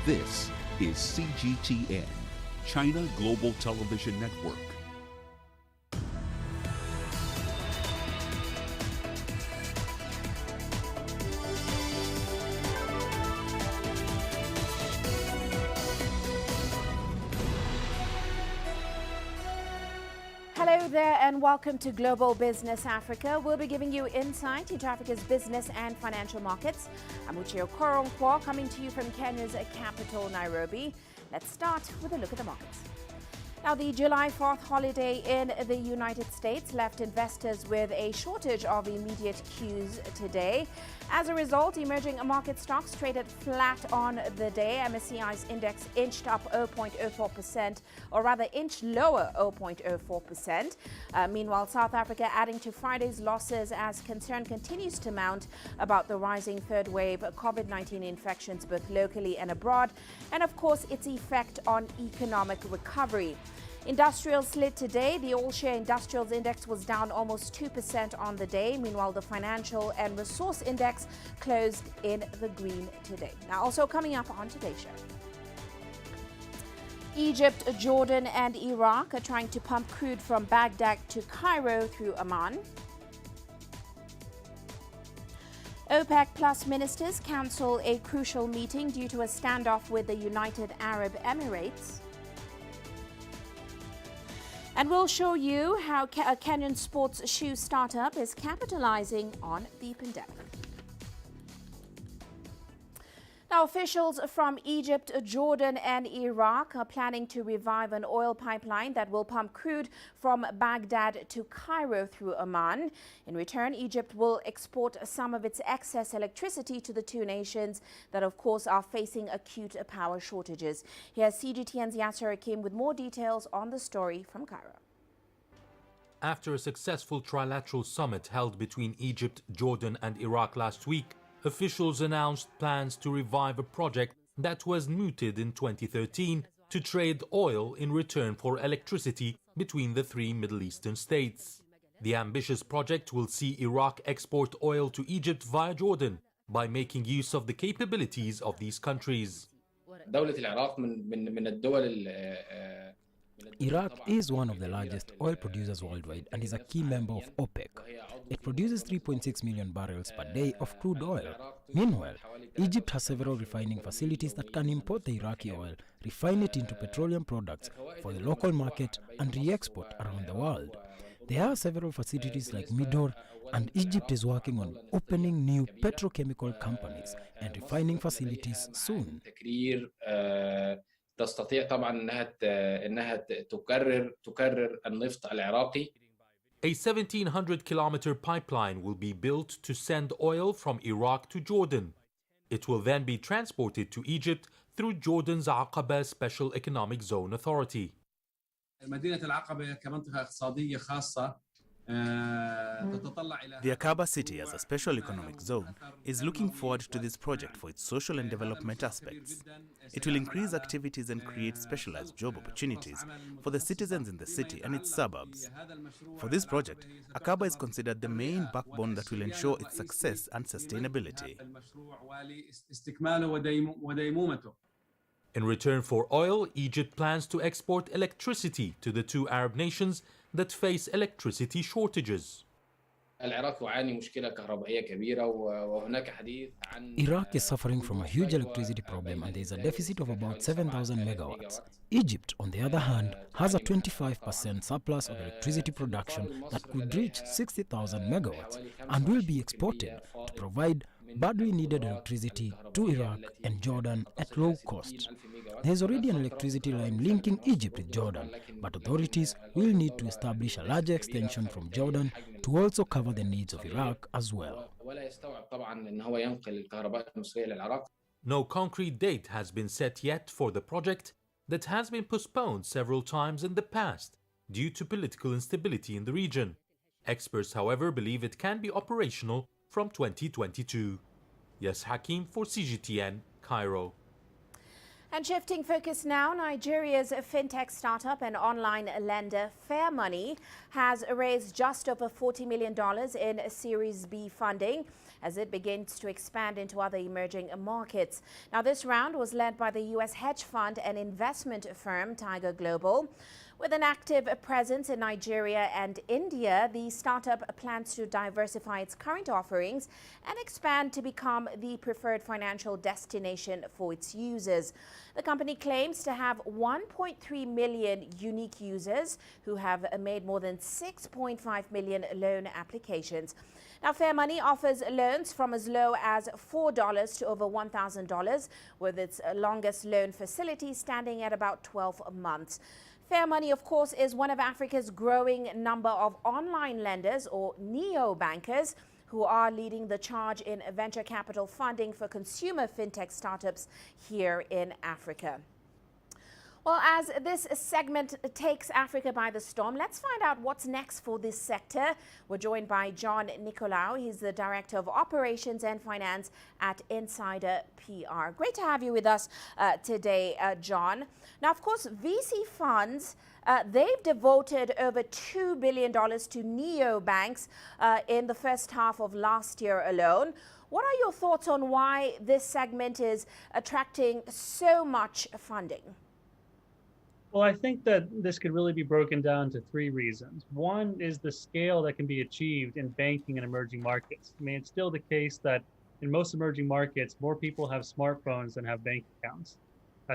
This is CGTN, China Global Television Network. Hello there and welcome to Global Business Africa. We'll be giving you insight into Africa's business and financial markets. I'm Uche Okoronkwo coming to you from Kenya's capital, Nairobi. Let's start with a look at the markets. Now, the July 4th holiday in the United States left investors with a shortage of immediate cues today. As a result, emerging market stocks traded flat on the day. MSCI's index inched up 0.04%, or rather inched lower 0.04%. Meanwhile, South Africa adding to Friday's losses as concern continues to mount about the rising third wave COVID-19 infections both locally and abroad, and of course its effect on economic recovery. Industrials slid today. The all-share industrials index was down almost 2% on the day. Meanwhile, the financial and resource index closed in the green today. Now, also coming up on today's show, Egypt, Jordan and Iraq are trying to pump crude from Baghdad to Cairo through Amman. OPEC Plus ministers cancel a crucial meeting due to a standoff with the United Arab Emirates. And we'll show you how a Kenyan sports shoe startup is capitalizing on the pandemic. Now, officials from Egypt, Jordan and Iraq are planning to revive an oil pipeline that will pump crude from Baghdad to Cairo through Amman. In return, Egypt will export some of its excess electricity to the two nations that, of course, are facing acute power shortages. Here's CGTN's Yasser Hakim with more details on the story from Cairo. After a successful trilateral summit held between Egypt, Jordan and Iraq last week, officials announced plans to revive a project that was mooted in 2013 to trade oil in return for electricity between the three Middle Eastern states. The ambitious project will see Iraq export oil to Egypt via Jordan by making use of the capabilities of these countries. Iraq is one of the largest oil producers worldwide and is a key member of OPEC. It produces 3.6 million barrels per day of crude oil. Meanwhile, Egypt has several refining facilities that can import the Iraqi oil, refine it into petroleum products for the local market and re-export around the world. There are several facilities like Midor, and Egypt is working on opening new petrochemical companies and refining facilities soon. تستطيع طبعا انها تكرر النفط العراقي. A 1,700-kilometer pipeline will be built to send oil from Iraq to Jordan. It will then be transported to Egypt through Jordan's Aqaba Special Economic Zone Authority. مدينة العقبة كمنطقة اقتصادية خاصة. The Aqaba city, as a special economic zone, is looking forward to this project for its social and development aspects. It will increase activities and create specialized job opportunities for the citizens in the city and its suburbs. For this project, Aqaba is considered the main backbone that will ensure its success and sustainability. In return for oil, Egypt plans to export electricity to the two Arab nations that face electricity shortages. Iraq is suffering from a huge electricity problem and there is a deficit of about 7,000 megawatts. Egypt, on the other hand, has a 25% surplus of electricity production that could reach 60,000 megawatts and will be exported to provide badly needed electricity to Iraq and Jordan at low cost. There is already an electricity line linking Egypt with Jordan, but authorities will need to establish a larger extension from Jordan to also cover the needs of Iraq as well. No concrete date has been set yet for the project that has been postponed several times in the past due to political instability in the region. Experts, however, believe it can be operational from 2022. Yes, Hakim for CGTN, Cairo. And shifting focus now, Nigeria's fintech startup and online lender Fairmoney has raised just over $40 million in Series B funding as it begins to expand into other emerging markets. Now, this round was led by the U.S. hedge fund and investment firm Tiger Global. With an active presence in Nigeria and India, the startup plans to diversify its current offerings and expand to become the preferred financial destination for its users. The company claims to have 1.3 million unique users who have made more than 6.5 million loan applications. Now, Fairmoney offers loans from as low as $4 to over $1,000, with its longest loan facility standing at about 12 months. Fairmoney, of course, is one of Africa's growing number of online lenders or neobankers who are leading the charge in venture capital funding for consumer fintech startups here in Africa. Well, as this segment takes Africa by the storm, let's find out what's next for this sector. We're joined by John Nicolaou. He's the Director of Operations and Finance at Insider PR. Great to have you with us today, John. Now, of course, VC funds, they've devoted over $2 billion to neobanks in the first half of last year alone. What are your thoughts on why this segment is attracting so much funding? Well, I think that this could really be broken down to three reasons. One is the scale that can be achieved in banking in emerging markets. I mean, it's still the case that in most emerging markets, more people have smartphones than have bank accounts.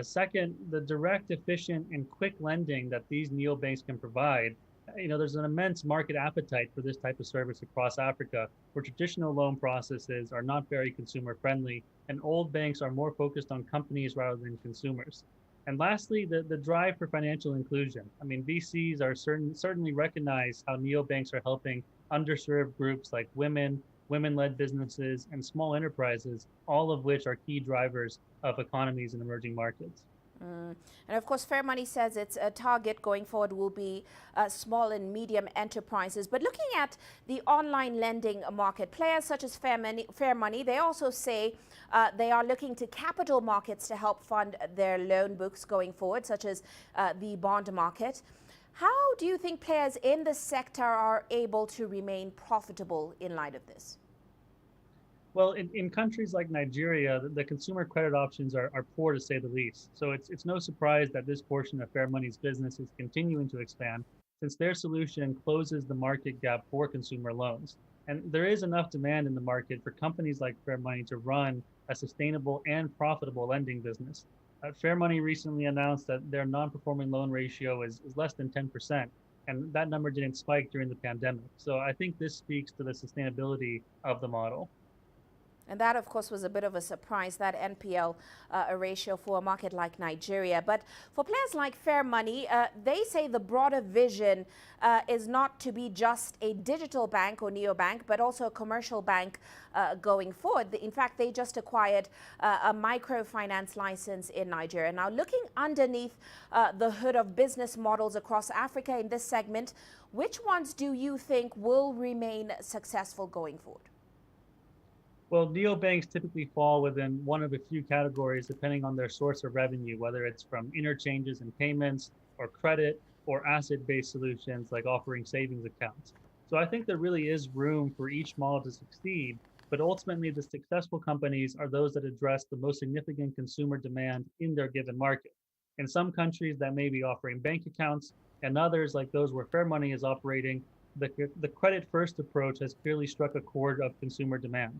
Second, the direct, efficient, and quick lending that these neobanks can provide. There's an immense market appetite for this type of service across Africa, where traditional loan processes are not very consumer friendly, and old banks are more focused on companies rather than consumers. And lastly, the drive for financial inclusion. I mean, VCs are certainly recognize how neobanks are helping underserved groups like women-led businesses, and small enterprises, all of which are key drivers of economies in emerging markets. And of course, Fairmoney says its target going forward will be small and medium enterprises. But looking at the online lending market, players such as Fairmoney, they also say they are looking to capital markets to help fund their loan books going forward, such as the bond market. How do you think players in the sector are able to remain profitable in light of this? Well, in countries like Nigeria, the consumer credit options are poor, to say the least. So it's no surprise that this portion of Fairmoney's business is continuing to expand, since their solution closes the market gap for consumer loans. And there is enough demand in the market for companies like Fairmoney to run a sustainable and profitable lending business. Fairmoney recently announced that their non-performing loan ratio is less than 10%, and that number didn't spike during the pandemic. So I think this speaks to the sustainability of the model. And that, of course, was a bit of a surprise, that NPL ratio for a market like Nigeria. But for players like Fairmoney, they say the broader vision is not to be just a digital bank or neobank, but also a commercial bank going forward. In fact, they just acquired a microfinance license in Nigeria. Now, looking underneath the hood of business models across Africa in this segment, which ones do you think will remain successful going forward? Well, neobanks typically fall within one of a few categories depending on their source of revenue, whether it's from interchanges and payments, or credit, or asset-based solutions like offering savings accounts. So I think there really is room for each model to succeed, but ultimately the successful companies are those that address the most significant consumer demand in their given market. In some countries that may be offering bank accounts, and others like those where Fairmoney is operating, the credit-first approach has clearly struck a chord of consumer demand.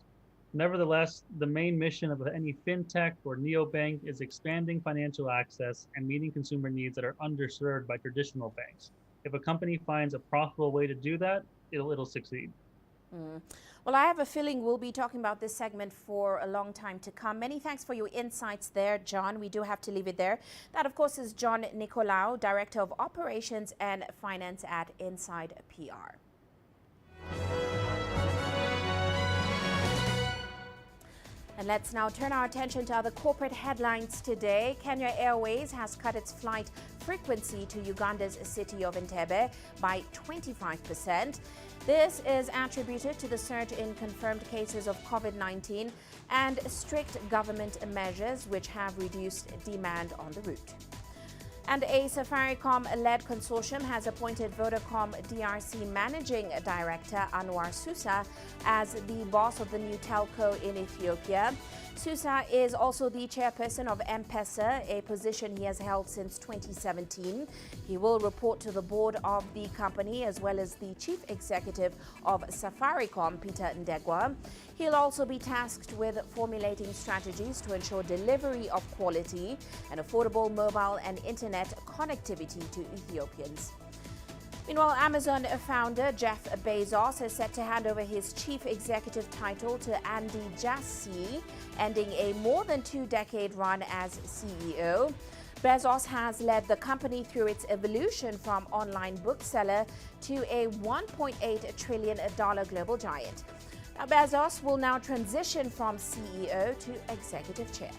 Nevertheless, the main mission of any fintech or neobank is expanding financial access and meeting consumer needs that are underserved by traditional banks. If a company finds a profitable way to do that, it'll succeed. Well, I have a feeling we'll be talking about this segment for a long time to come. Many thanks for your insights there, John. We do have to leave it there. That, of course, is John Nicolaou, Director of Operations and Finance at Inside PR. And let's now turn our attention to other corporate headlines today. Kenya Airways has cut its flight frequency to Uganda's city of Entebbe by 25%. This is attributed to the surge in confirmed cases of COVID-19 and strict government measures which have reduced demand on the route. And a Safaricom-led consortium has appointed Vodacom DRC Managing Director Anwar Susa as the boss of the new telco in Ethiopia. Susa is also the chairperson of M-Pesa, a position he has held since 2017. He will report to the board of the company as well as the chief executive of Safaricom, Peter Ndegwa. He'll also be tasked with formulating strategies to ensure delivery of quality and affordable mobile and internet connectivity to Ethiopians. Meanwhile, Amazon founder Jeff Bezos is set to hand over his chief executive title to Andy Jassy, ending a more than two-decade run as CEO. Bezos has led the company through its evolution from online bookseller to a $1.8 trillion global giant. Now, Bezos will now transition from CEO to executive chair.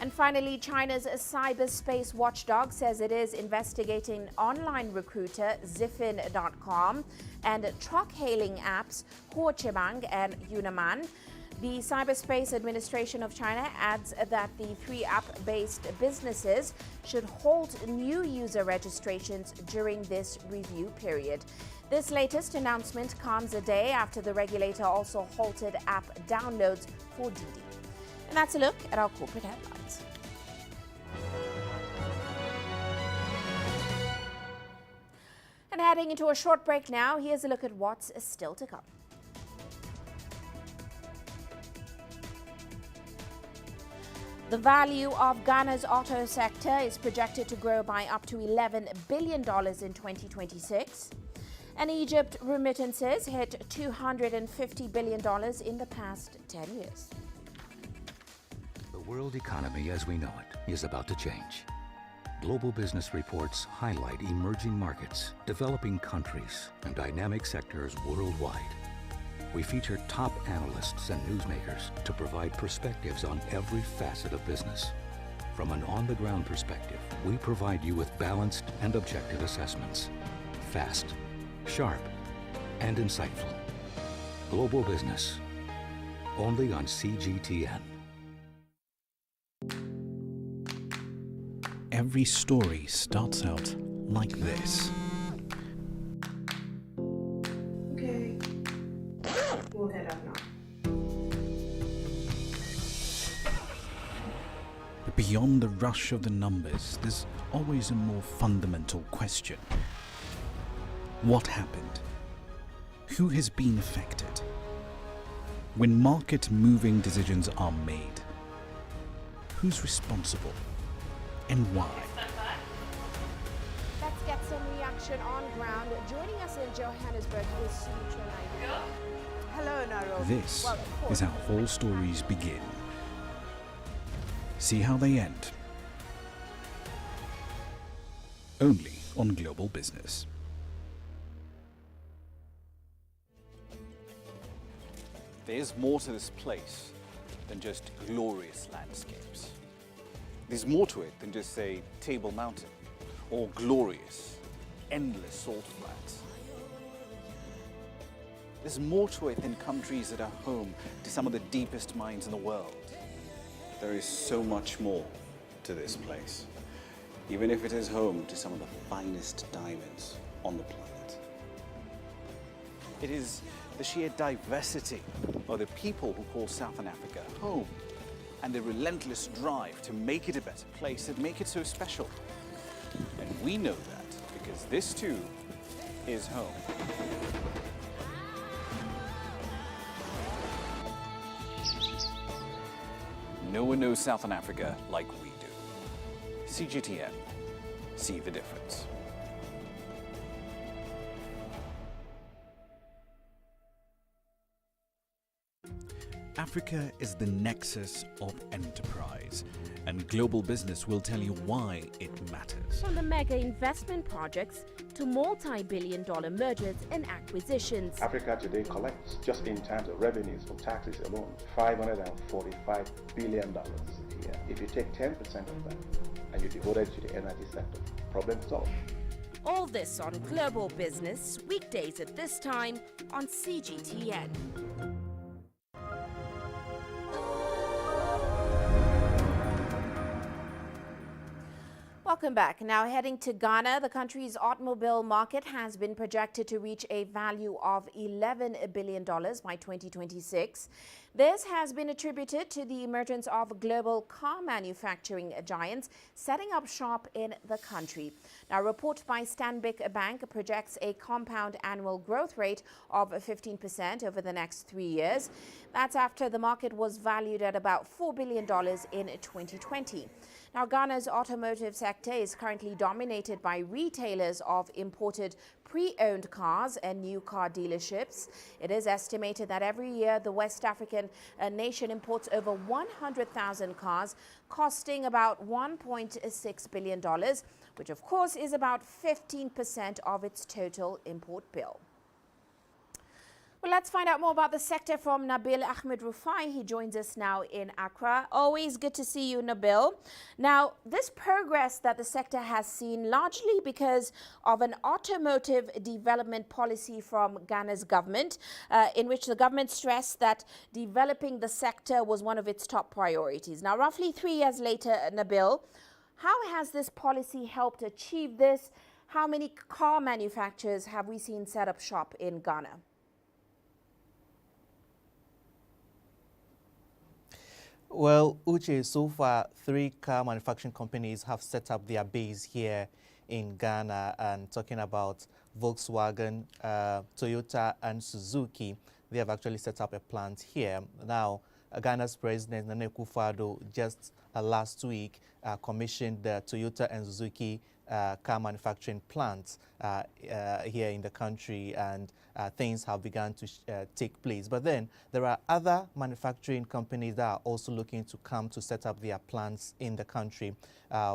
And finally, China's cyberspace watchdog says it is investigating online recruiter Zifin.com and truck-hailing apps Huochebang and Yunaman. The Cyberspace Administration of China adds that the three app-based businesses should hold new user registrations during this review period. This latest announcement comes a day after the regulator also halted app downloads for Didi. And that's a look at our corporate headlines. And heading into a short break now, here's a look at what's still to come. The value of Ghana's auto sector is projected to grow by up to $11 billion in 2026. And Egypt remittances hit $250 billion in the past 10 years. The world economy as we know it is about to change. Global business reports highlight emerging markets, developing countries, and dynamic sectors worldwide. We feature top analysts and newsmakers to provide perspectives on every facet of business. From an on-the-ground perspective, we provide you with balanced and objective assessments. Fast, sharp, and insightful. Global business, only on CGTN. Every story starts out like this. Okay. We'll head up now. But beyond the rush of the numbers, there's always a more fundamental question. What happened? Who has been affected? When market-moving decisions are made, who's responsible? And why? Let's get some reaction on ground. Joining us in Johannesburg is Sutra Nairobi. Hello, Nairobi. This is how all stories begin. See how they end. Only on Global Business. There's more to this place than just glorious landscapes. There's more to it than just, say, Table Mountain or glorious, endless salt flats. There's more to it than countries that are home to some of the deepest mines in the world. There is so much more to this place, even if it is home to some of the finest diamonds on the planet. It is the sheer diversity of the people who call Southern Africa home, and the relentless drive to make it a better place that make it so special. And we know that because this too is home. No one knows Southern Africa like we do. CGTN, see the difference. Africa is the nexus of enterprise, and Global Business will tell you why it matters. From the mega investment projects to multi-billion-dollar mergers and acquisitions. Africa today collects, just in terms of revenues from taxes alone, $545 billion a year. If you take 10% of that and you devote it to the energy sector, problem solved. All this on Global Business, weekdays at this time on CGTN. Welcome back. Now heading to Ghana, the country's automobile market has been projected to reach a value of $11 billion by 2026. This has been attributed to the emergence of global car manufacturing giants setting up shop in the country. Now, a report by Stanbic Bank projects a compound annual growth rate of 15% over the next 3 years. That's after the market was valued at about $4 billion in 2020. Now, Ghana's automotive sector is currently dominated by retailers of imported pre-owned cars and new car dealerships. It is estimated that every year the West African nation imports over 100,000 cars, costing about $1.6 billion, which of course is about 15% of its total import bill. Well, let's find out more about the sector from Nabil Ahmed Rufai. He joins us now in Accra. Always good to see you, Nabil. Now, this progress that the sector has seen largely because of an automotive development policy from Ghana's government, in which the government stressed that developing the sector was one of its top priorities. Now, roughly 3 years later, Nabil, how has this policy helped achieve this? How many car manufacturers have we seen set up shop in Ghana? Well, Uche, so far 3 car manufacturing companies have set up their base here in Ghana, and talking about Volkswagen, Toyota and Suzuki. They have actually set up a plant here. Now, Ghana's President Nana Akufo-Addo just last week commissioned the Toyota and Suzuki car manufacturing plants here in the country, and things have begun to take place. But then there are other manufacturing companies that are also looking to come to set up their plants in the country.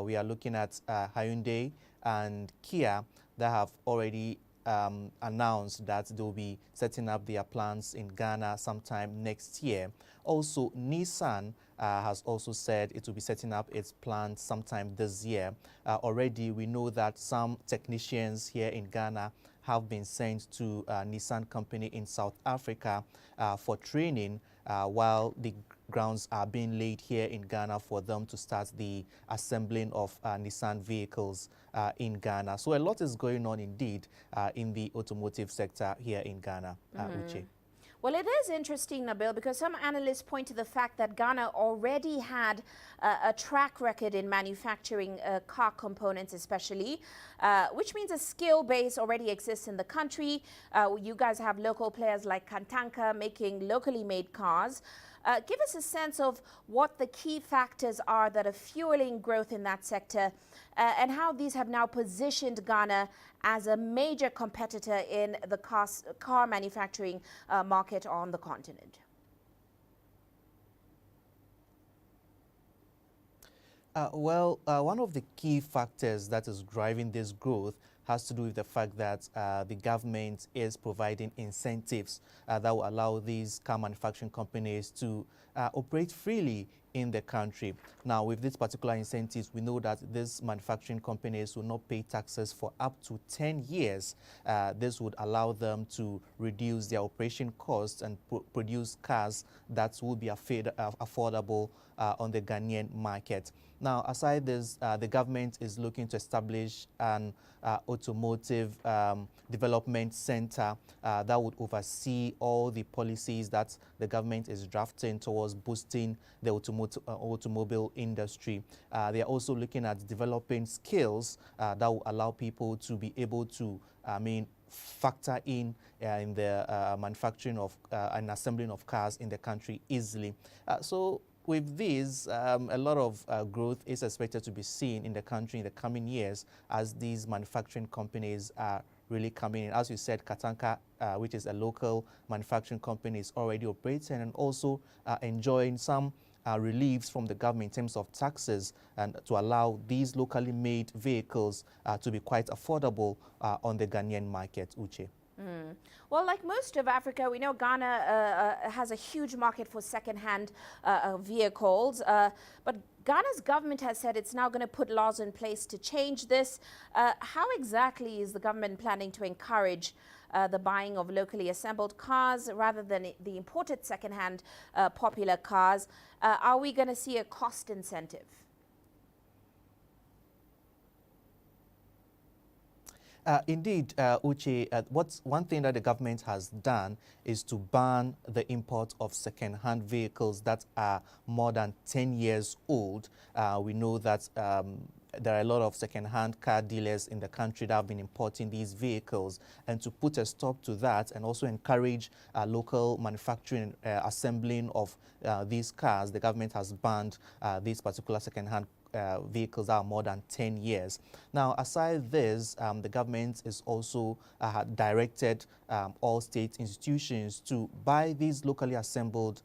We are looking at Hyundai and Kia that have already announced that they'll be setting up their plants in Ghana sometime next year. Also, Nissan has also said it will be setting up its plant sometime this year. Already, we know that some technicians here in Ghana have been sent to Nissan company in South Africa for training while the grounds are being laid here in Ghana for them to start the assembling of Nissan vehicles in Ghana. So a lot is going on indeed in the automotive sector here in Ghana, Uche. Well, it is interesting, Nabil, because some analysts point to the fact that Ghana already had a track record in manufacturing car components especially, which means a skill base already exists in the country. You guys have local players like Kantanka making locally made cars. Give us a sense of what the key factors are that are fueling growth in that sector and how these have now positioned Ghana as a major competitor in the car manufacturing market on the continent. One of the key factors that is driving this growth has to do with the fact that the government is providing incentives that will allow these car manufacturing companies to operate freely in the country. Now, with these particular incentives, we know that these manufacturing companies will not pay taxes for up to 10 years. This would allow them to reduce their operation costs and produce cars that will be affordable on the Ghanaian market. Now, aside this, the government is looking to establish an automotive development center that would oversee all the policies that the government is drafting towards boosting the automobile industry. They are also looking at developing skills that will allow people to be able to, factor in the manufacturing of and assembling of cars in the country easily. So with this, a lot of growth is expected to be seen in the country in the coming years as these manufacturing companies are really coming in. As you said, Katanka, which is a local manufacturing company, is already operating and also enjoying some reliefs from the government in terms of taxes and to allow these locally made vehicles to be quite affordable on the Ghanaian market, Uche. Well, like most of Africa, we know Ghana has a huge market for second-hand vehicles, but Ghana's government has said it's now going to put laws in place to change this. How exactly is the government planning to encourage the buying of locally assembled cars rather than the imported second-hand popular cars? Are we going to see a cost incentive? Indeed, Uche, one thing that the government has done is to ban the import of second-hand vehicles that are more than 10 years old. We know that there are a lot of second-hand car dealers in the country that have been importing these vehicles. And to put a stop to that and also encourage local manufacturing, assembling of these cars, the government has banned these particular second-hand vehicles that are more than 10 years. Now, aside this, the government is also directed all state institutions to buy these locally assembled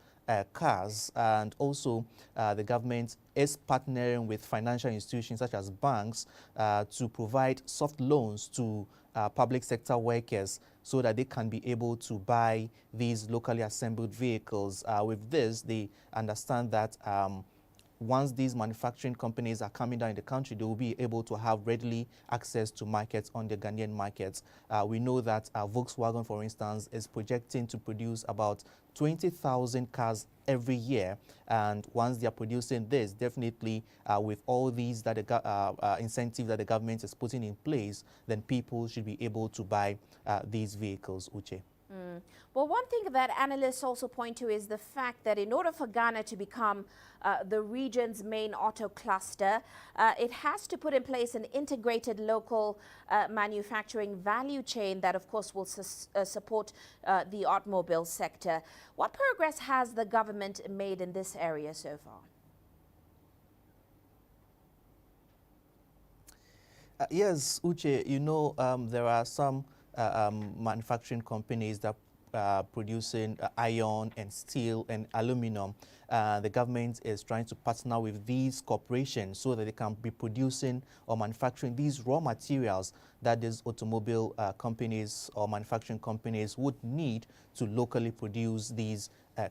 cars, and also the government is partnering with financial institutions such as banks to provide soft loans to public sector workers so that they can be able to buy these locally assembled vehicles. With this, they understand that once these manufacturing companies are coming down in the country, they will be able to have readily access to markets on the Ghanaian markets. We know that Volkswagen, for instance, is projecting to produce about 20,000 cars every year. And once they are producing this, definitely with all these that incentives that the government is putting in place, then people should be able to buy these vehicles, Uche. Well, one thing that analysts also point to is the fact that in order for Ghana to become the region's main auto cluster, it has to put in place an integrated local manufacturing value chain that, of course, will support the automobile sector. What progress has the government made in this area so far? Yes, Uche, you know, there are some manufacturing companies that producing iron and steel and aluminum. The government is trying to partner with these corporations so that they can be producing or manufacturing these raw materials that these automobile companies or manufacturing companies would need to locally produce these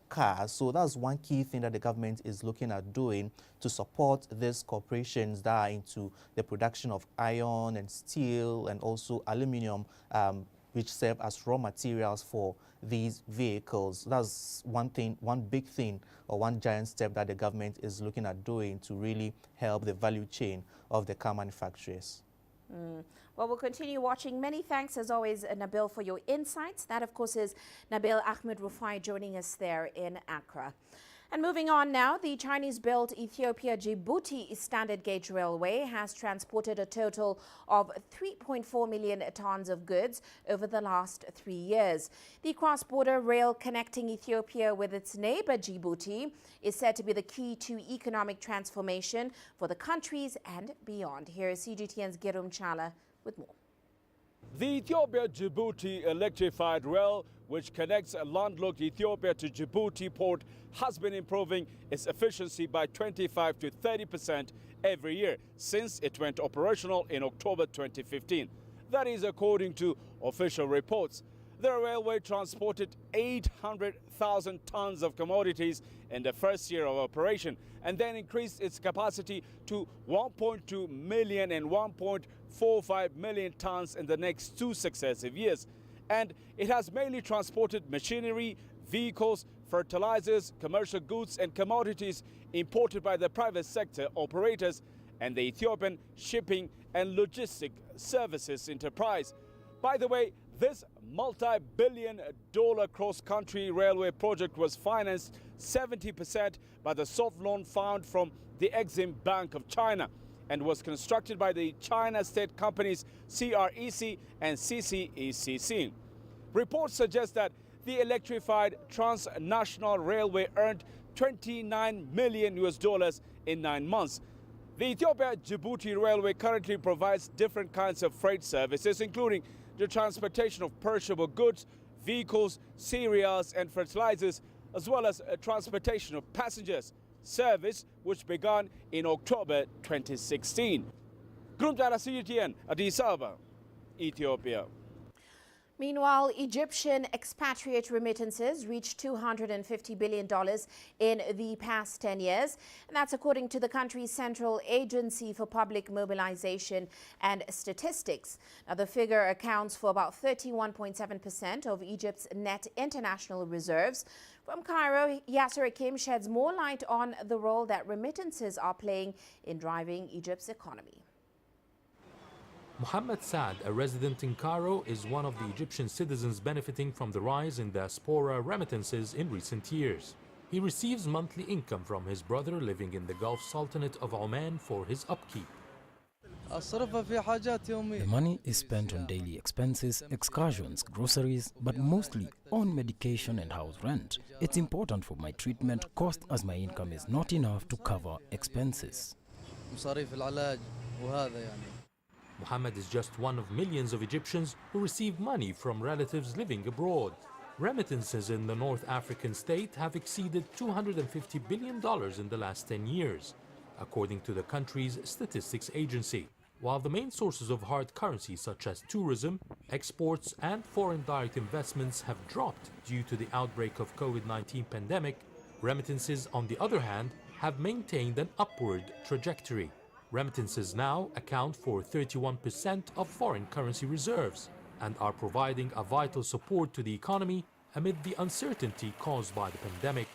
cars. So that's one key thing that the government is looking at doing to support these corporations that are into the production of iron and steel and also aluminum, which serve as raw materials for these vehicles. That's one thing, one big thing, or one giant step that the government is looking at doing to really help the value chain of the car manufacturers. Well, we'll continue watching. Many thanks, as always, Nabil, for your insights. That, of course, is Nabil Ahmed Rufai joining us there in Accra. And moving on now, the Chinese-built Ethiopia-Djibouti standard gauge railway has transported a total of 3.4 million tons of goods over the last 3 years. The cross-border rail connecting Ethiopia with its neighbor Djibouti is said to be the key to economic transformation for the countries and beyond. Here is CGTN's Gerum Chala with more. The Ethiopia-Djibouti electrified rail, which connects landlocked Ethiopia to Djibouti port, has been improving its efficiency by 25 to 30% every year since it went operational in October 2015. That is according to official reports. The railway transported 800,000 tons of commodities in the first year of operation and then increased its capacity to 1.2 million and 1.45 million tons in the next 2 successive years. And it has mainly transported machinery, vehicles, fertilizers, commercial goods and commodities imported by the private sector operators and the Ethiopian Shipping and Logistic Services Enterprise. By the way, this multi-billion-dollar cross-country railway project was financed 70% by the soft loan found from the Exim Bank of China and was constructed by the China state companies CREC and CCECC. Reports suggest that the electrified transnational railway earned $29 million in 9 months. The Ethiopia-Djibouti Railway currently provides different kinds of freight services, including the transportation of perishable goods, vehicles, cereals and fertilizers, as well as transportation of passengers. service, which began in October 2016. Grumjara CGTN, Addis Ababa, Ethiopia. Meanwhile, Egyptian expatriate remittances reached $250 billion in the past 10 years. And that's according to the country's Central Agency for Public Mobilization and Statistics. Now, the figure accounts for about 31.7% of Egypt's net international reserves. From Cairo, Yasser Hakim sheds more light on the role that remittances are playing in driving Egypt's economy. Mohammed Saad, a resident in Cairo, is one of the Egyptian citizens benefiting from the rise in diaspora remittances in recent years. He receives monthly income from his brother living in the Gulf Sultanate of Oman for his upkeep. The money is spent on daily expenses, excursions, groceries, but mostly on medication and house rent. It's important for my treatment cost as my income is not enough to cover expenses. Mohammed is just one of millions of Egyptians who receive money from relatives living abroad. Remittances in the North African state have exceeded $250 billion in the last 10 years, according to the country's statistics agency. While the main sources of hard currency such as tourism, exports and foreign direct investments have dropped due to the outbreak of COVID-19 pandemic, remittances, on the other hand, have maintained an upward trajectory. Remittances now account for 31% of foreign currency reserves and are providing a vital support to the economy amid the uncertainty caused by the pandemic.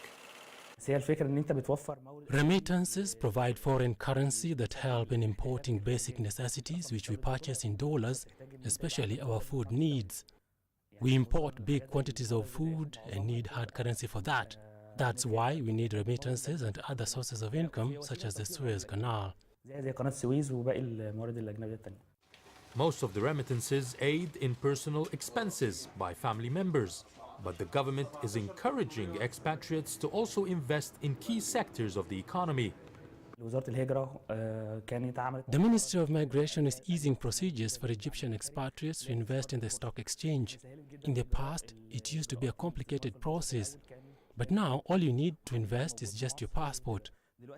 Remittances provide foreign currency that help in importing basic necessities which we purchase in dollars, especially our food needs. We import big quantities of food and need hard currency for that. That's why we need remittances and other sources of income such as the Suez Canal. Most of the remittances aid in personal expenses by family members, but the government is encouraging expatriates to also invest in key sectors of the economy. The Ministry of Migration is easing procedures for Egyptian expatriates to invest in the stock exchange. In the past, it used to be a complicated process, but now all you need to invest is just your passport.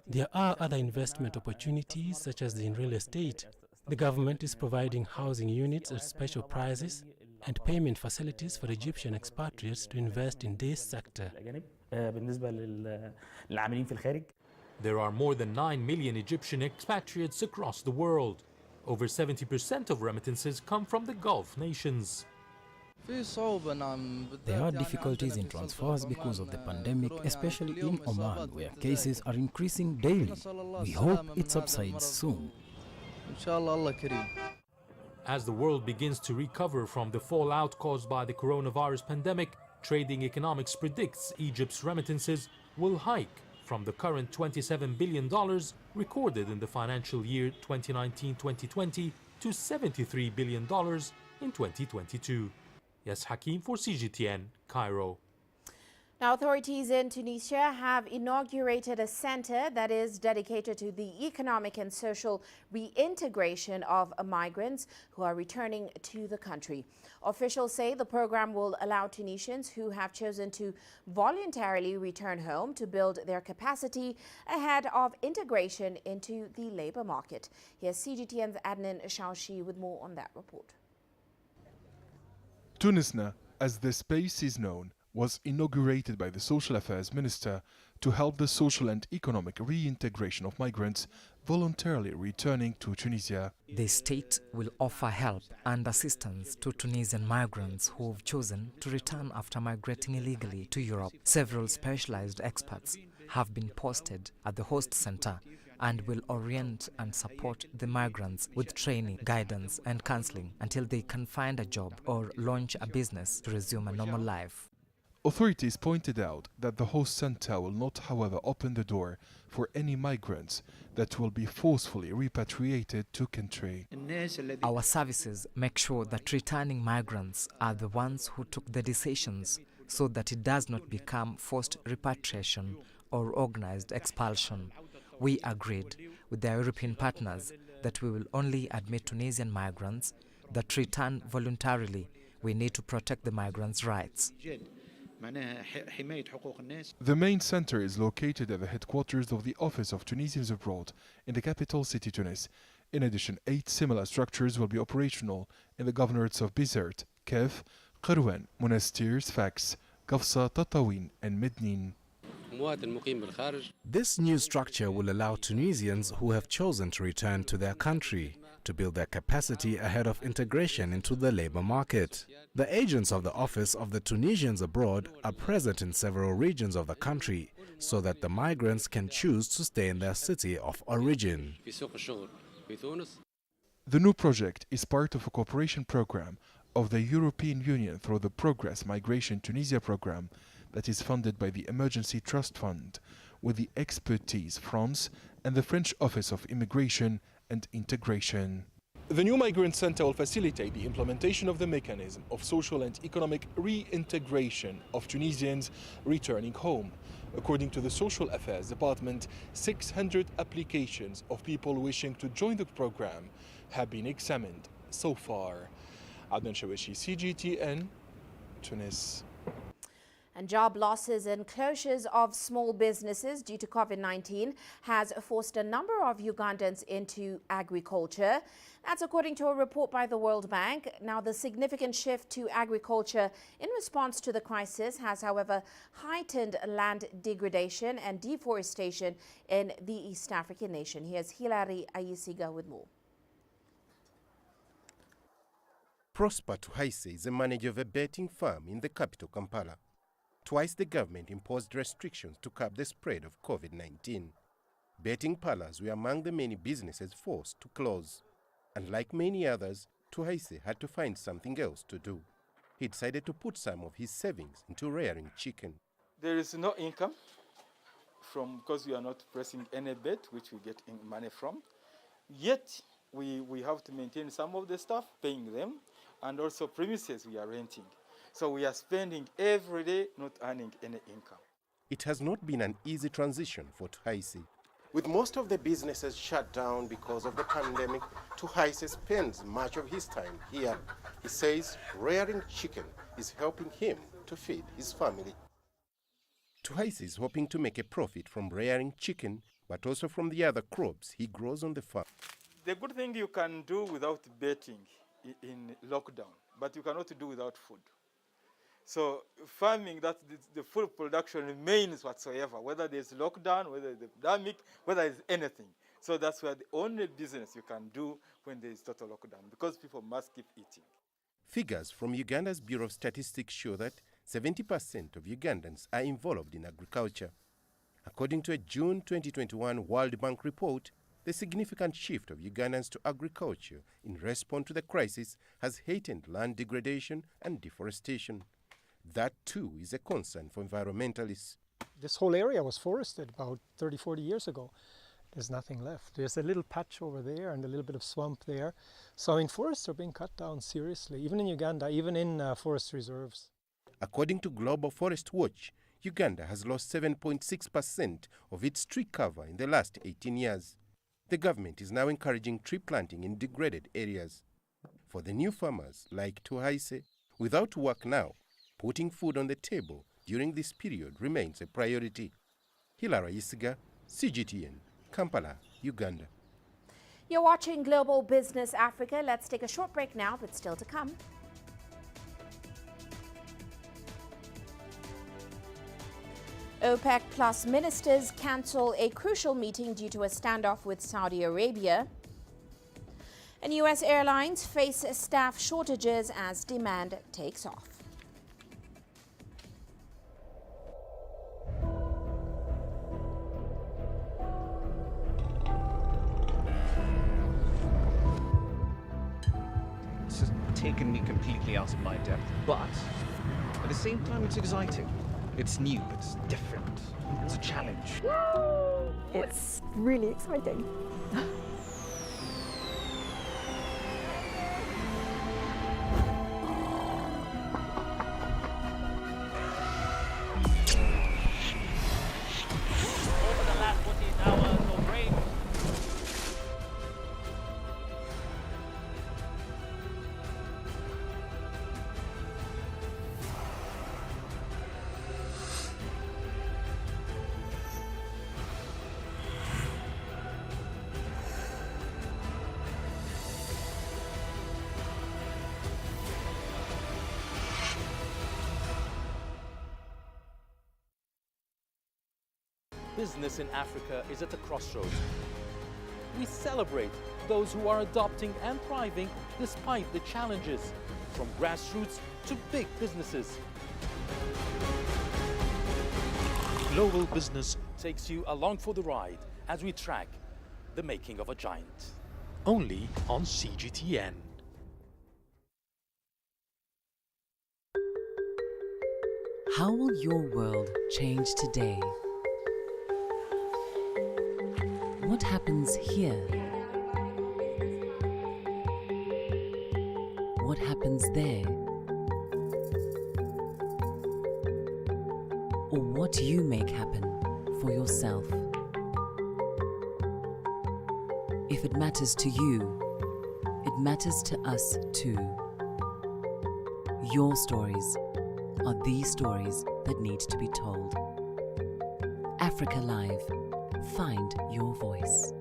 There are other investment opportunities such as in real estate. The government is providing housing units at special prices and payment facilities for Egyptian expatriates to invest in this sector. There are more than 9 million Egyptian expatriates across the world. Over 70% of remittances come from the Gulf nations. There are difficulties in transfers because of the pandemic, especially in Oman, where cases are increasing daily. We hope it subsides soon. As the world begins to recover from the fallout caused by the coronavirus pandemic, Trading Economics predicts Egypt's remittances will hike from the current $27 billion recorded in the financial year 2019-2020 to $73 billion in 2022. Yes, Hakim for CGTN, Cairo. Now, authorities in Tunisia have inaugurated a center that is dedicated to the economic and social reintegration of migrants who are returning to the country. Officials say the program will allow Tunisians who have chosen to voluntarily return home to build their capacity ahead of integration into the labor market. Here's CGTN's Adnan Shaushi with more on that report. Tunisna, as the space is known, was inaugurated by the Social Affairs Minister to help the social and economic reintegration of migrants voluntarily returning to Tunisia. The state will offer help and assistance to Tunisian migrants who have chosen to return after migrating illegally to Europe. Several specialized experts have been posted at the host center and will orient and support the migrants with training, guidance and counseling until they can find a job or launch a business to resume a normal life. Authorities pointed out that the host center will not, however, open the door for any migrants that will be forcefully repatriated to country. Our services make sure that returning migrants are the ones who took the decisions so that it does not become forced repatriation or organized expulsion. We agreed with our European partners that we will only admit Tunisian migrants that return voluntarily. We need to protect the migrants' rights. The main center is located at the headquarters of the Office of Tunisians Abroad in the capital city Tunis. In addition, 8 similar structures will be operational in the governorates of Bizerte, Kef, Qirwan, Monastir, Sfax, Kafsa, Tatawin and Mednin. This new structure will allow Tunisians who have chosen to return to their country to build their capacity ahead of integration into the labor market. The agents of the Office of the Tunisians Abroad are present in several regions of the country so that the migrants can choose to stay in their city of origin. The new project is part of a cooperation program of the European Union through the Progress Migration Tunisia program that is funded by the Emergency Trust Fund with the expertise France and the French Office of Immigration and Integration. The new migrant center will facilitate the implementation of the mechanism of social and economic reintegration of Tunisians returning home. According to the Social Affairs Department, 600 applications of people wishing to join the program have been examined so far. Adnan Shawishi, CGTN, Tunis. And job losses and closures of small businesses due to COVID-19 has forced a number of Ugandans into agriculture. That's according to a report by the World Bank. Now, the significant shift to agriculture in response to the crisis has, however, heightened land degradation and deforestation in the East African nation. Here's Hilary Ayisiga with more. Prosper Tuhaise is a manager of a betting firm in the capital, Kampala. Twice the government imposed restrictions to curb the spread of COVID-19. Betting parlors were among the many businesses forced to close. And like many others, Tuhaise had to find something else to do. He decided to put some of his savings into rearing chicken. There is no income because we are not pressing any bet, which we get money from. Yet, we have to maintain some of the staff, paying them, and also premises we are renting. So we are spending every day, not earning any income. It has not been an easy transition for Tuhaise. With most of the businesses shut down because of the pandemic, Tuhaise spends much of his time here. He says rearing chicken is helping him to feed his family. Tuhaise is hoping to make a profit from rearing chicken, but also from the other crops he grows on the farm. The good thing you can do without betting in lockdown, but you cannot do without food. So farming, that the food production remains whatsoever, whether there's lockdown, whether there's pandemic, whether there's anything. So that's where the only business you can do when there is total lockdown, because people must keep eating. Figures from Uganda's Bureau of Statistics show that 70% of Ugandans are involved in agriculture. According to a June 2021 World Bank report, the significant shift of Ugandans to agriculture in response to the crisis has heightened land degradation and deforestation. That too is a concern for environmentalists. This whole area was forested about 30, 40 years ago. There's nothing left. There's a little patch over there and a little bit of swamp there. So I mean, forests are being cut down seriously, even in Uganda, even in forest reserves. According to Global Forest Watch, Uganda has lost 7.6% of its tree cover in the last 18 years. The government is now encouraging tree planting in degraded areas. For the new farmers like Tuhaise, without work now, putting food on the table during this period remains a priority. Hilary Ayisiga, CGTN, Kampala, Uganda. You're watching Global Business Africa. Let's take a short break now, but still to come. OPEC Plus ministers cancel a crucial meeting due to a standoff with Saudi Arabia. And U.S. airlines face staff shortages as demand takes off. This has taken me completely out of my depth, but at the same time it's exciting. It's new, it's different, it's a challenge. It's really exciting. business in Africa is at a crossroads. We celebrate those who are adopting and thriving despite the challenges, from grassroots to big businesses. Global Business takes you along for the ride as we track the making of a giant. Only on CGTN. How will your world change today? What happens here? What happens there? Or what you make happen for yourself? If it matters to you, it matters to us too. Your stories are the stories that need to be told. Africa Live. Find your voice.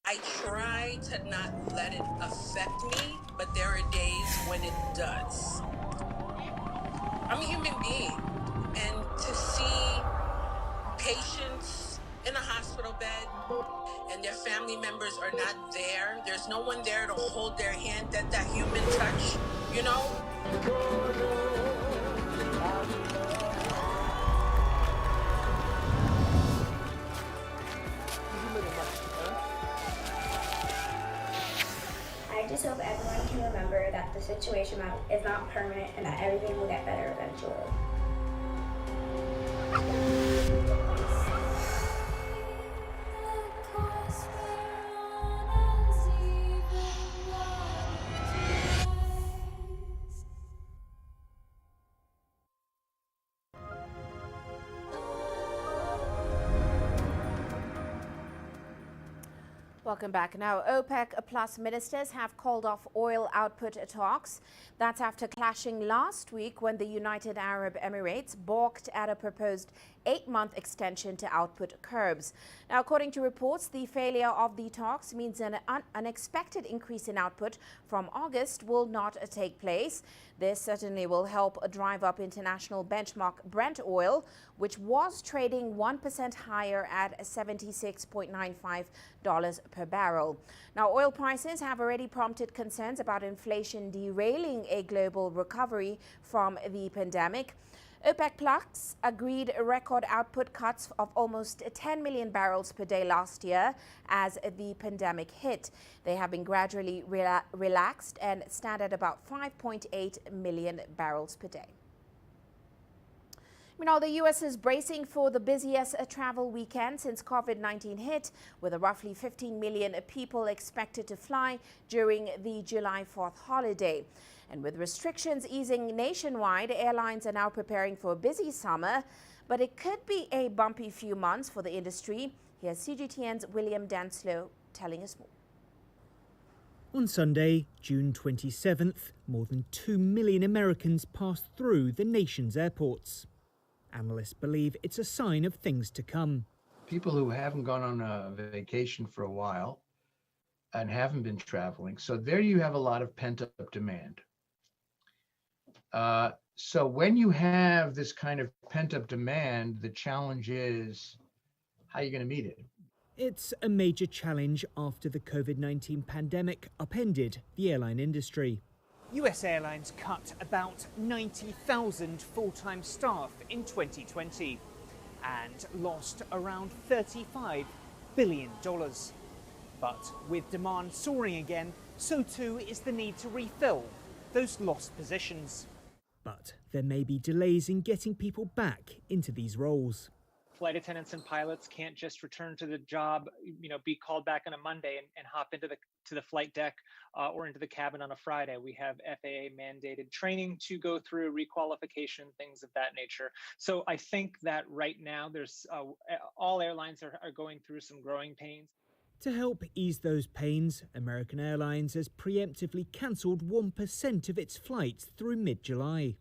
I try to not let it affect me, but there are days when it does. I'm a human being, and to see patients in a hospital bed and their family members are not there, there's no one there to hold their hand, that human touch, you know? I just hope everyone can remember that the situation is not permanent and that everything will get better eventually. Welcome back. Now, OPEC plus ministers have called off oil output talks. That's after clashing last week when the United Arab Emirates balked at a proposed 8-month extension to output curbs. Now, according to reports, the failure of the talks means an unexpected increase in output from August will not take place. This certainly will help drive up international benchmark Brent oil, which was trading 1% higher at $76.95 per barrel. Now, oil prices have already prompted concerns about inflation derailing a global recovery from the pandemic. OPEC Plus agreed record output cuts of almost 10 million barrels per day last year as the pandemic hit. They have been gradually relaxed and stand at about 5.8 million barrels per day. Meanwhile, the U.S. is bracing for the busiest travel weekend since COVID-19 hit, with roughly 15 million people expected to fly during the July 4th holiday. And with restrictions easing nationwide, airlines are now preparing for a busy summer, but it could be a bumpy few months for the industry. Here's CGTN's William Danslow telling us more. On Sunday, June 27th, more than 2 million Americans passed through the nation's airports. Analysts believe it's a sign of things to come. People who haven't gone on a vacation for a while and haven't been traveling. So there you have a lot of pent-up demand. So when you have this kind of pent-up demand, the challenge is, how are you going to meet it? It's a major challenge after the COVID-19 pandemic upended the airline industry. US airlines cut about 90,000 full-time staff in 2020 and lost around $35 billion. But with demand soaring again, so too is the need to refill those lost positions. But there may be delays in getting people back into these roles. Flight attendants and pilots can't just return to the job, be called back on a Monday and hop into the flight deck or into the cabin on a Friday. We have FAA mandated training to go through, requalification, things of that nature. So I think that right now there's all airlines are going through some growing pains. To help ease those pains, American Airlines has preemptively cancelled 1% of its flights through mid-July.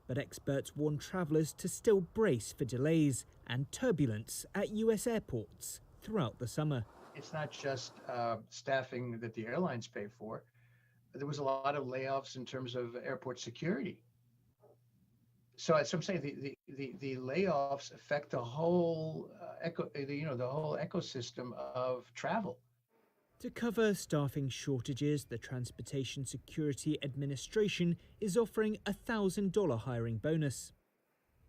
But experts warn travellers to still brace for delays and turbulence at US airports throughout the summer. It's not just staffing that the airlines pay for. There was a lot of layoffs in terms of airport security. So as I'm saying, the layoffs affect the whole the whole ecosystem of travel. To cover staffing shortages, the Transportation Security Administration is offering a $1,000 hiring bonus.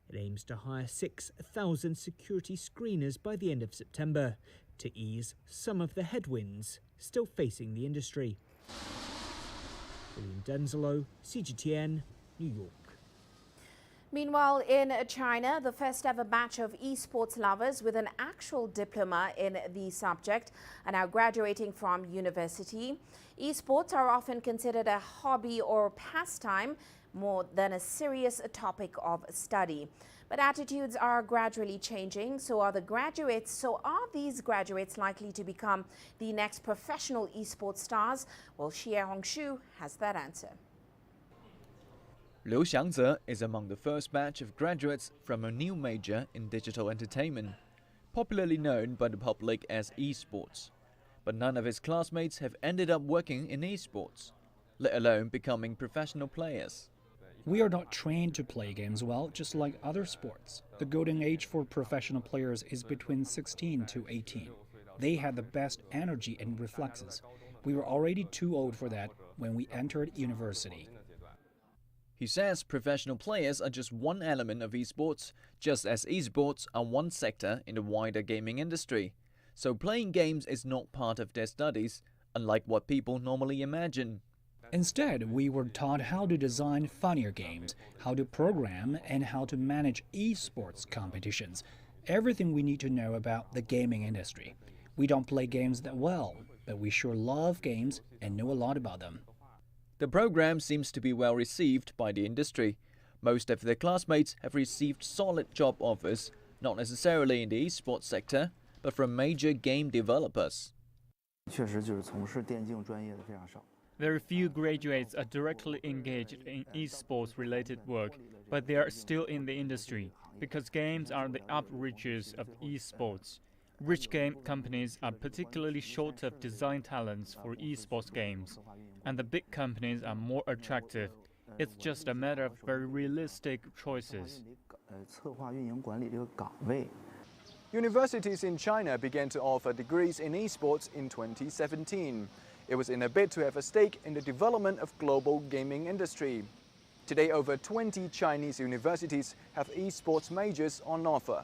It aims to hire 6,000 security screeners by the end of September to ease some of the headwinds still facing the industry. William Denzelo, CGTN, New York. Meanwhile, in China, the first ever batch of esports lovers with an actual diploma in the subject are now graduating from university. Esports are often considered a hobby or pastime more than a serious topic of study. But attitudes are gradually changing, so are the graduates. So are these graduates likely to become the next professional esports stars? Well, Xie Hongshu has that answer. Liu Xiangze is among the first batch of graduates from a new major in digital entertainment, popularly known by the public as esports. But none of his classmates have ended up working in esports, let alone becoming professional players. We are not trained to play games well, just like other sports. The golden age for professional players is between 16 to 18. They had the best energy and reflexes. We were already too old for that when we entered university. He says professional players are just one element of esports, just as esports are one sector in the wider gaming industry. So playing games is not part of their studies, unlike what people normally imagine. Instead, we were taught how to design funnier games, how to program, and how to manage esports competitions. Everything we need to know about the gaming industry. We don't play games that well, but we sure love games and know a lot about them. The program seems to be well received by the industry. Most of their classmates have received solid job offers, not necessarily in the esports sector, but from major game developers. Very few graduates are directly engaged in esports-related work, but they are still in the industry, because games are the outreaches of esports. Rich game companies are particularly short of design talents for esports games, and the big companies are more attractive. It's just a matter of very realistic choices. Universities in China began to offer degrees in esports in 2017. It was in a bid to have a stake in the development of global gaming industry. Today, over 20 Chinese universities have esports majors on offer.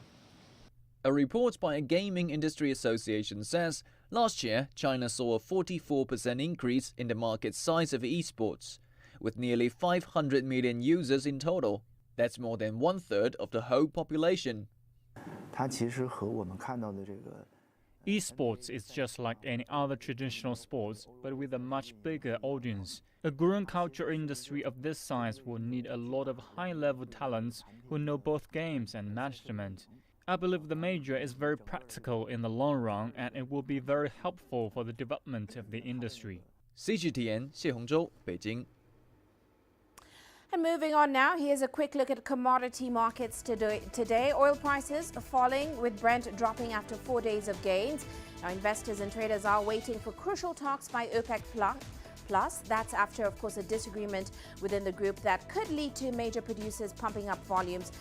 A report by a gaming industry association says last year China saw a 44% increase in the market size of esports, with nearly 500 million users in total. That's more than 1/3 of the whole population. Esports is just like any other traditional sports, but with a much bigger audience. A growing culture industry of this size will need a lot of high-level talents who know both games and management. I believe the major is very practical in the long run, and it will be very helpful for the development of the industry. CGTN 谢洪洲 北京 And moving on now, here's a quick look at commodity markets today. Oil prices are falling, with Brent dropping after 4 days of gains. Now, investors and traders are waiting for crucial talks by OPEC Plus. That's after, of course, a disagreement within the group that could lead to major producers pumping up volumes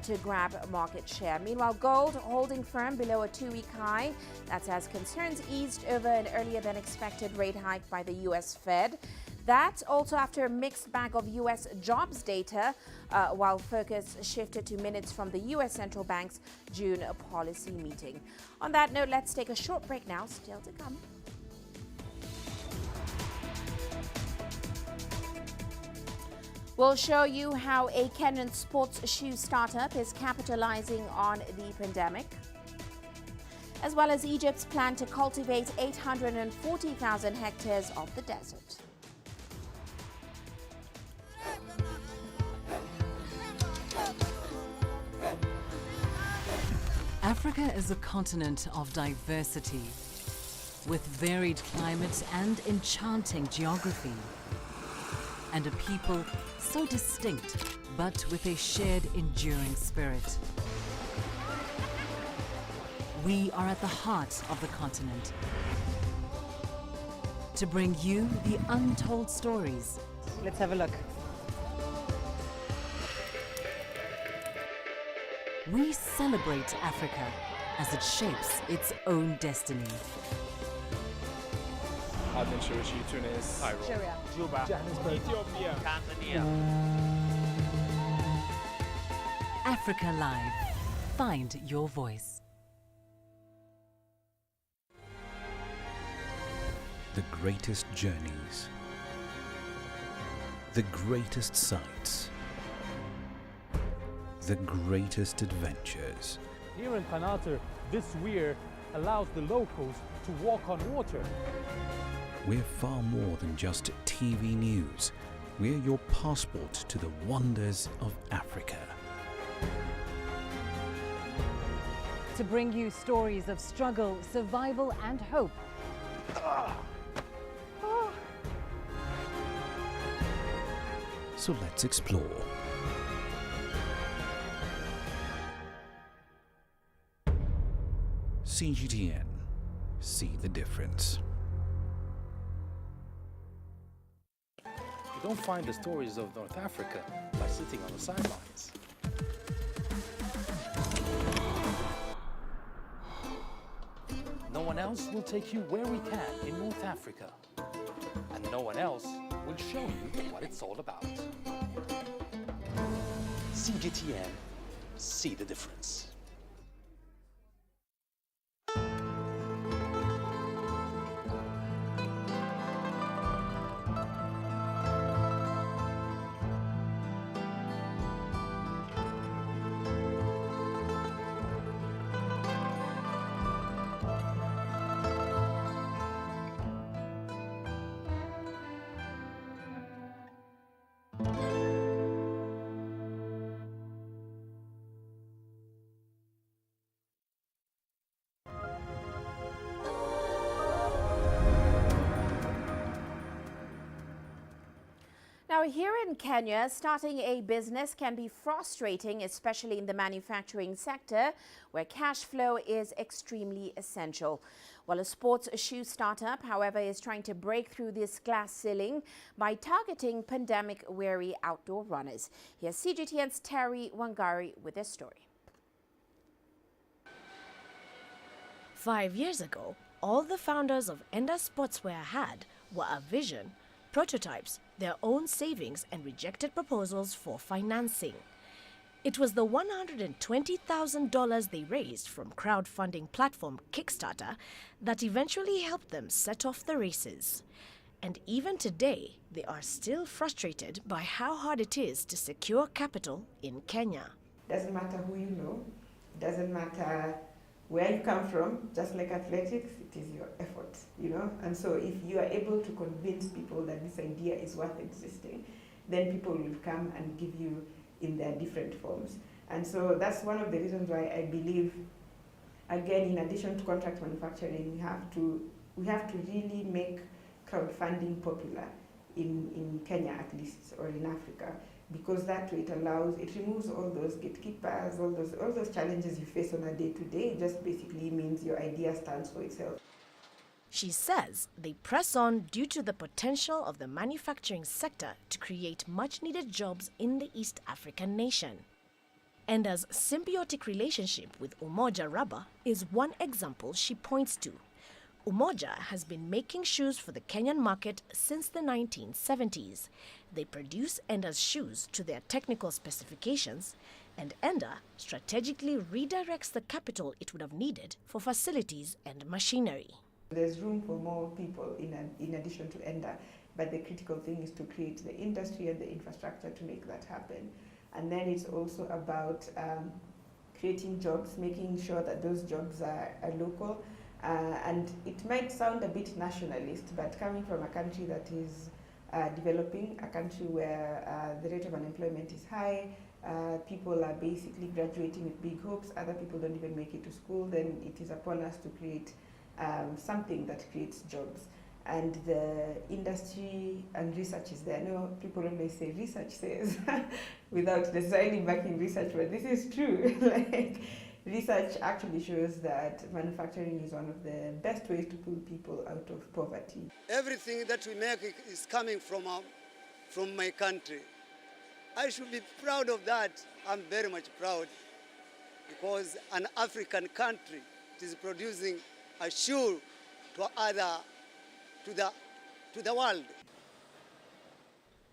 to grab market share. Meanwhile, gold holding firm below a 2-week high. That's as concerns eased over an earlier than expected rate hike by the U.S. Fed. That also after a mixed bag of U.S. jobs data, while focus shifted to minutes from the U.S. Central Bank's June policy meeting. On that note, let's take a short break now. Still to come. We'll show you how a Kenyan sports shoe startup is capitalizing on the pandemic, as well as Egypt's plan to cultivate 840,000 hectares of the desert. Africa is a continent of diversity, with varied climates and enchanting geography, and a people so distinct, but with a shared enduring spirit. We are at the heart of the continent to bring you the untold stories. Let's have a look. We celebrate Africa as it shapes its own destiny. Tunis, Cairo, Syria, Juba, Johannesburg, Ethiopia, Tanzania. Africa Live. Find your voice. The greatest journeys, the greatest sights, the greatest adventures. Here in Qanater, this weir allows the locals to walk on water. We're far more than just TV news. We're your passport to the wonders of Africa. To bring you stories of struggle, survival and hope. So let's explore. CGTN. See the difference. You don't find the stories of North Africa by sitting on the sidelines. No one else will take you where we can in North Africa. And no one else will show you what it's all about. CGTN, see the difference. Now, here in Kenya, starting a business can be frustrating, especially in the manufacturing sector, where cash flow is extremely essential. Well, a sports shoe startup, however, is trying to break through this glass ceiling by targeting pandemic-weary outdoor runners. Here's CGTN's Terry Wangari with this story. 5 years ago, all the founders of Enda Sportswear had were a vision, prototypes, their own savings and rejected proposals for financing. It was the $120,000 they raised from crowdfunding platform Kickstarter that eventually helped them set off the races. And even today, they are still frustrated by how hard it is to secure capital in Kenya. Doesn't matter who you know, doesn't matter where you come from, just like athletics, it is your effort, you know? And so if you are able to convince people that this idea is worth existing, then people will come and give you in their different forms. And so that's one of the reasons why I believe, again, in addition to contract manufacturing, we have to really make crowdfunding popular in Kenya at least, or in Africa, because that way it removes all those gatekeepers, all those challenges you face on a day-to-day. It just basically means your idea stands for itself. She says they press on due to the potential of the manufacturing sector to create much-needed jobs in the East African nation. Enda's symbiotic relationship with Umoja Rubber is one example she points to. Umoja has been making shoes for the Kenyan market since the 1970s. They produce Enda's shoes to their technical specifications, and Enda strategically redirects the capital it would have needed for facilities and machinery. There's room for more people in addition to Enda, but the critical thing is to create the industry and the infrastructure to make that happen. And then it's also about creating jobs, making sure that those jobs are local. And it might sound a bit nationalist, but coming from a country that is developing, a country where the rate of unemployment is high, people are basically graduating with big hopes, other people don't even make it to school, then it is upon us to create something that creates jobs. And the industry and research is there. I know people always say research says, without necessarily backing research, but this is true. Like, research actually shows that manufacturing is one of the best ways to pull people out of poverty. Everything that we make is coming from my country. I should be proud of that. I'm very much proud. because an African country is producing a shoe to the world.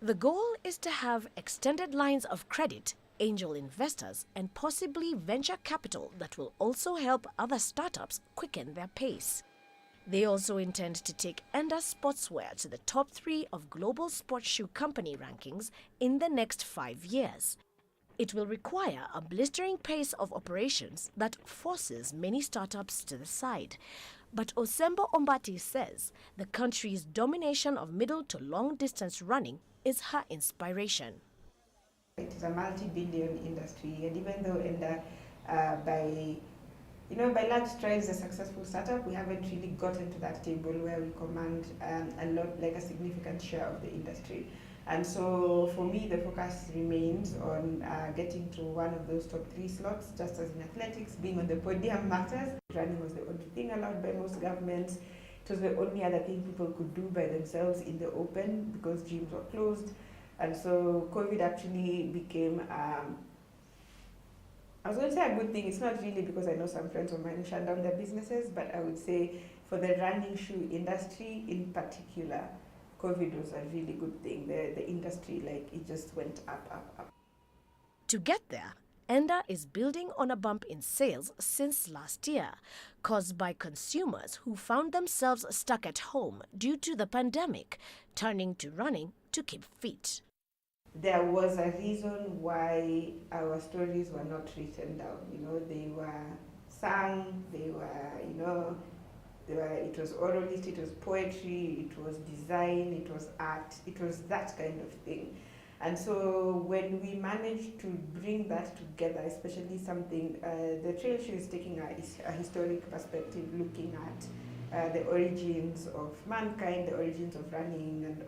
The goal is to have extended lines of credit, angel investors, and possibly venture capital that will also help other startups quicken their pace. They also intend to take Enda Sportswear to the top 3 of global sports shoe company rankings in the next 5 years. It will require a blistering pace of operations that forces many startups to the side. But Osembo Ombati says the country's domination of middle to long distance running is her inspiration. It is a multi-billion industry, and even though by large strides a successful startup, we haven't really gotten to that table where we command a significant share of the industry. And so for me, the focus remains on getting to one of those top 3 slots, just as in athletics, being on the podium matters. Running was the only thing allowed by most governments. It was the only other thing people could do by themselves in the open because gyms were closed. And so COVID actually became, I was going to say a good thing. It's not really, because I know some friends of mine who shut down their businesses, but I would say for the running shoe industry in particular, COVID was a really good thing. The industry, it just went up. To get there, Enda is building on a bump in sales since last year, caused by consumers who found themselves stuck at home due to the pandemic, turning to running to keep fit. There was a reason why our stories were not written down. They were sung, it was oral history, it was poetry, it was design, it was art, it was that kind of thing. And so when we managed to bring that together, especially something, the trail shoe is taking a historic perspective, looking at the origins of mankind, the origins of running, and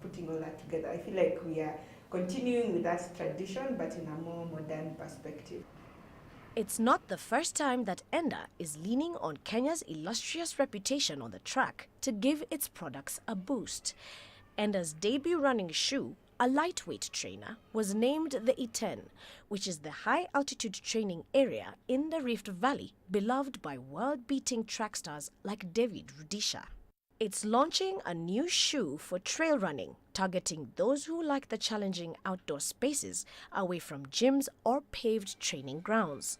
putting all that together. I feel like we are continuing with that tradition, but in a more modern perspective. It's not the first time that Enda is leaning on Kenya's illustrious reputation on the track to give its products a boost. Enda's debut running shoe, a lightweight trainer, was named the E10, which is the high-altitude training area in the Rift Valley, beloved by world-beating track stars like David Rudisha. It's launching a new shoe for trail running, targeting those who like the challenging outdoor spaces away from gyms or paved training grounds.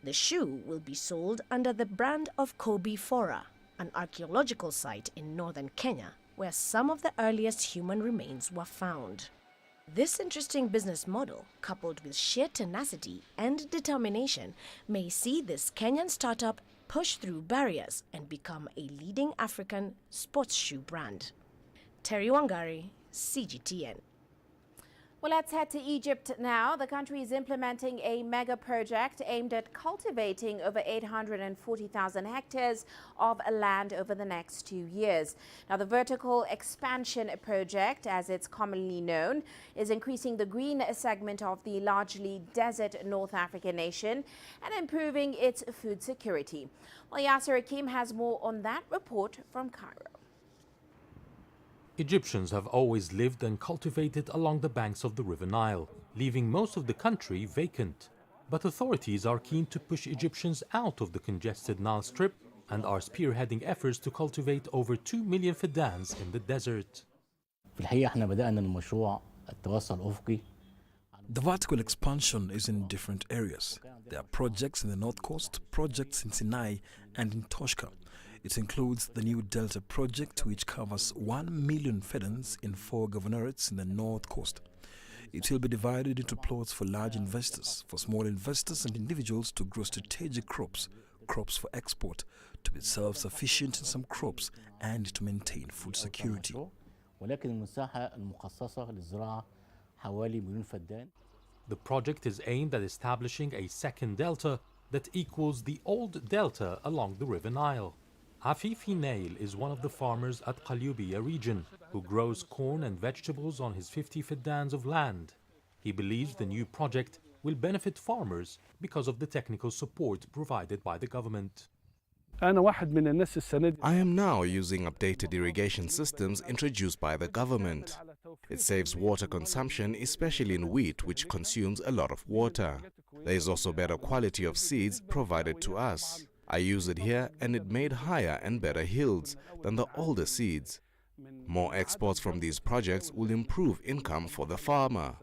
The shoe will be sold under the brand of Kobe Fora, an archaeological site in northern Kenya, where some of the earliest human remains were found. This interesting business model, coupled with sheer tenacity and determination, may see this Kenyan startup push through barriers and become a leading African sports shoe brand. Terry Wangari, CGTN. Well, let's head to Egypt now. The country is implementing a mega project aimed at cultivating over 840,000 hectares of land over the next 2 years. Now, the vertical expansion project, as it's commonly known, is increasing the green segment of the largely desert North African nation and improving its food security. Well, Yasser Hakim has more on that report from Cairo. Egyptians have always lived and cultivated along the banks of the River Nile, leaving most of the country vacant. But authorities are keen to push Egyptians out of the congested Nile Strip and are spearheading efforts to cultivate over 2 million fidans in the desert. The vertical expansion is in different areas. There are projects in the North Coast, projects in Sinai and in Toshka. It includes the new Delta project, which covers 1 million fidans in 4 governorates in the North Coast. It will be divided into plots for large investors, for small investors and individuals to grow strategic crops, crops for export, to be self-sufficient in some crops, and to maintain food security. The project is aimed at establishing a second delta that equals the old delta along the River Nile. Afifi Nail is one of the farmers at Qalyubia region who grows corn and vegetables on his 50 fidans of land. He believes the new project will benefit farmers because of the technical support provided by the government. I am now using updated irrigation systems introduced by the government. It saves water consumption, especially in wheat, which consumes a lot of water. There is also better quality of seeds provided to us. I use it here and it made higher and better yields than the older seeds. More exports from these projects will improve income for the farmer.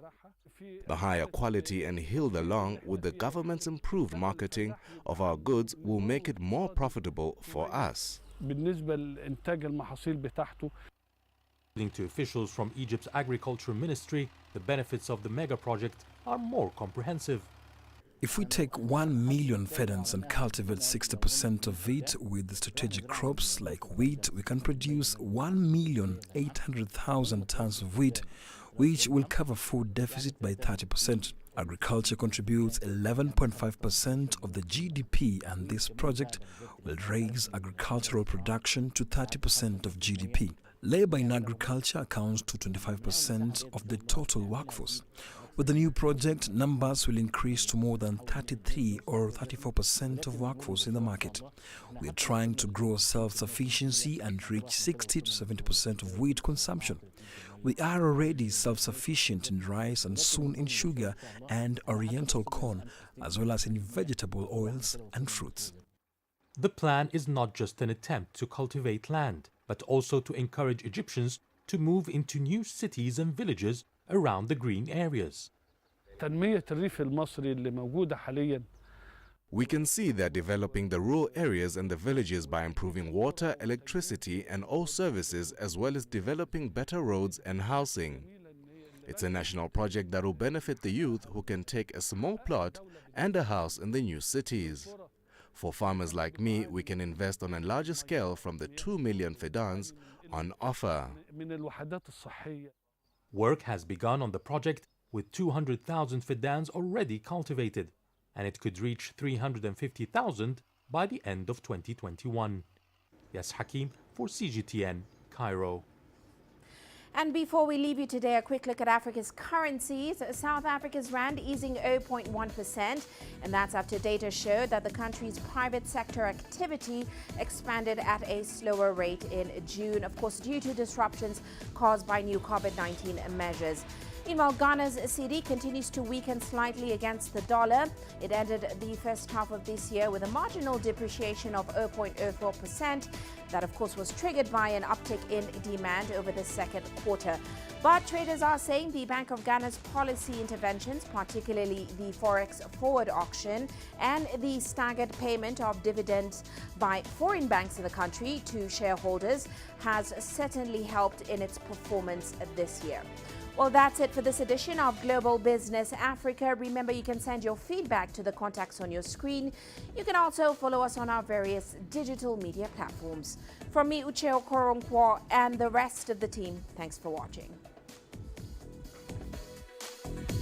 The higher quality and yield along with the government's improved marketing of our goods will make it more profitable for us. According to officials from Egypt's Agriculture Ministry, the benefits of the mega project are more comprehensive. If we take 1 million fedans and cultivate 60% of it with strategic crops like wheat, we can produce 1,800,000 tons of wheat, which will cover food deficit by 30%. Agriculture contributes 11.5% of the GDP, and this project will raise agricultural production to 30% of GDP. Labor in agriculture accounts to 25% of the total workforce. With the new project, numbers will increase to more than 33 or 34% of workforce in the market. We are trying to grow self-sufficiency and reach 60 to 70% of wheat consumption. We are already self-sufficient in rice and soon in sugar and oriental corn, as well as in vegetable oils and fruits. The plan is not just an attempt to cultivate land, but also to encourage Egyptians to move into new cities and villages around the green areas. We can see they're developing the rural areas and the villages by improving water, electricity and all services, as well as developing better roads and housing. It's a national project that will benefit the youth who can take a small plot and a house in the new cities. For farmers like me, we can invest on a larger scale from the 2 million fedans on offer. Work has begun on the project with 200,000 fedans already cultivated, and it could reach 350,000 by the end of 2021. Yes, Hakim for CGTN, Cairo. And before we leave you today, a quick look at Africa's currencies. South Africa's rand easing 0.1%, and that's after data showed that the country's private sector activity expanded at a slower rate in June, of course, due to disruptions caused by new COVID-19 measures. Meanwhile, Ghana's cedi continues to weaken slightly against the dollar. It ended the first half of this year with a marginal depreciation of 0.04%. That, of course, was triggered by an uptick in demand over the second quarter. But traders are saying the Bank of Ghana's policy interventions, particularly the forex forward auction and the staggered payment of dividends by foreign banks in the country to shareholders, has certainly helped in its performance this year. Well, that's it for this edition of Global Business Africa. Remember, you can send your feedback to the contacts on your screen. You can also follow us on our various digital media platforms. From me, Uche Okoronkwo, and the rest of the team, thanks for watching.